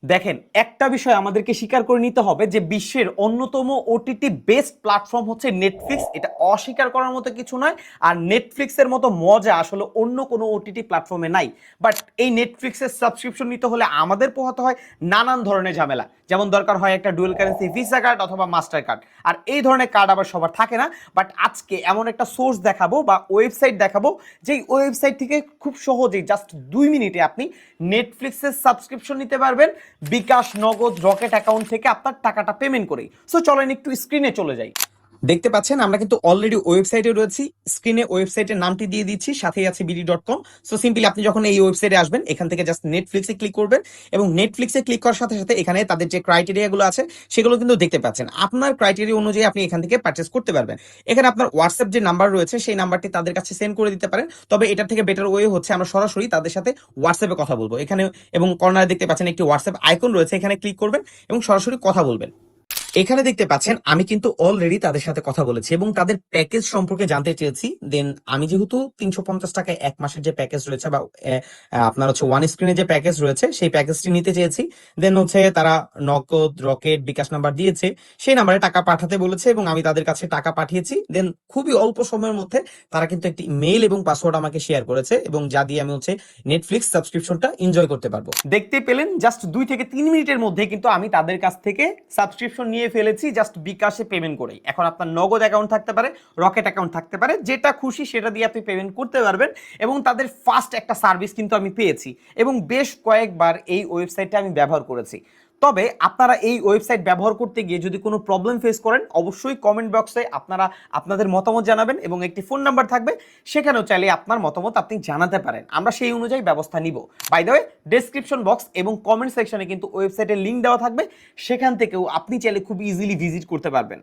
দেখেন, একটা বিষয় আমাদেরকে স্বীকার করে নিতে হবে যে বিশ্বের অন্যতম ওটিটি বেস্ট প্ল্যাটফর্ম হচ্ছে নেটফ্লিক্স। এটা অস্বীকার করার মতো কিছু নয়। আর নেটফ্লিক্সের মতো মজা আসলে অন্য কোনো ওটিটি প্ল্যাটফর্মে নাই। বাট এই নেটফ্লিক্সের সাবস্ক্রিপশন নিতে হলে আমাদের পোহাতে হয় নানান ধরনের ঝামেলা। যেমন দরকার হয় একটা ডুয়েল কারেন্সি ভিসা কার্ড অথবা মাস্টার কার্ড। আর এই ধরনের কার্ড আবার সবার থাকে না। বাট আজকে এমন একটা সোর্স দেখাবো বা ওয়েবসাইট দেখাবো, যেই ওয়েবসাইট থেকে খুব সহজেই জাস্ট 2 মিনিটে আপনি নেটফ্লিক্সের সাবস্ক্রিপশন নিতে পারবেন বিকাশ, নগদ, রকেট অ্যাকাউন্ট থেকে আপনার টাকাটা পেমেন্ট করেই। সো চলেন একটু স্ক্রিনে চলে যাই। দেখতে পাচ্ছেন আমরা কিন্তু অলরেডি ওয়েবসাইটে রয়েছি। স্ক্রিনে ওয়েবসাইটের নামটি দিয়ে দিচ্ছি, সাথেই আছে বিডি.কম। সো সিম্পলি আপনি যখন এই ওয়েবসাইটে আসবেন, এখান থেকে জাস্ট নেটফ্লিক্সে ক্লিক করবেন এবং নেটফ্লিক্সে ক্লিক করার সাথে সাথে এখানে তাদের যে ক্রাইটেরিয়াগুলো আছে সেগুলো কিন্তু দেখতে পাচ্ছেন। আপনার ক্রাইটেরিয়া অনুযায়ী আপনি এখান থেকে পারচেস করতে পারবেন। এখানে আপনার হোয়াটসঅ্যাপ যে নাম্বার রয়েছে সেই নাম্বারটি তাদের কাছে সেন্ড করে দিতে পারেন। তবে এটার থেকে বেটার ওয়ে হচ্ছে আমরা সরাসরি তাদের সাথে হোয়াটসঅ্যাপে কথা বলবো। এখানে এবং কর্নারে দেখতে পাচ্ছেন একটি হোয়াটসঅ্যাপ আইকন রয়েছে, এখানে ক্লিক করবেন এবং সরাসরি কথা বলবেন। এখানে দেখতে পাচ্ছেন আমি কিন্তু অলরেডি তাদের সাথে কথা বলেছি এবং তাদের প্যাকেজ সম্পর্কে জানতে চেয়েছি। দেন আমি যেহেতু 350 টাকায় 1 মাসের যে প্যাকেজ রয়েছে বা আপনার হচ্ছে ওয়ান স্ক্রিনে যে প্যাকেজ রয়েছে সেই প্যাকেজটি নিতে চেয়েছি। দেন হচ্ছে তারা নগদ, রকেট, বিকাশ নাম্বার দিয়েছে, সেই নাম্বারে টাকা পাঠাতে বলেছে এবং আমি তাদের কাছে টাকা পাঠিয়েছি। দেন খুবই অল্প সময়ের মধ্যে তারা কিন্তু একটি মেইল এবং পাসওয়ার্ড আমাকে শেয়ার করেছে এবং যা দিয়ে আমি হচ্ছে নেটফ্লিক্স সাবস্ক্রিপশনটা এনজয় করতে পারবো। দেখতে পেলেন জাস্ট 2 থেকে 3 মিনিটের মধ্যে কিন্তু আমি তাদের কাছ থেকে সাবস্ক্রিপশন নিয়ে ফেলেছি জাস্ট বিকাশে পেমেন্ট করেই। এখন আপনার নগদ অ্যাকাউন্ট থাকতে পারে, রকেট অ্যাকাউন্ট থাকতে পারে, যেটা খুশি সেটা দিয়ে আপনি পেমেন্ট করতে পারবেন। এবং তাদের ফাস্ট একটা সার্ভিস কিন্তু আমি পেয়েছি এবং বেশ কয়েকবার এই ওয়েবসাইটটা আমি ব্যবহার করেছি। তবে আপনারা এই ওয়েবসাইট ব্যবহার করতে গিয়ে যদি কোনো প্রবলেম ফেস করেন, অবশ্যই কমেন্ট বক্সে আপনারা আপনাদের মতামত জানাবেন এবং একটি ফোন নাম্বার থাকবে, সেখানেও চাইলে আপনার মতামত আপনি জানাতে পারেন, আমরা সেই অনুযায়ী ব্যবস্থা নিব। By the way, description box এবং কমেন্ট সেকশনে কিন্তু ওয়েবসাইটের লিঙ্ক দেওয়া থাকবে, সেখান থেকেও আপনি চাইলে খুব ইজিলি ভিজিট করতে পারবেন।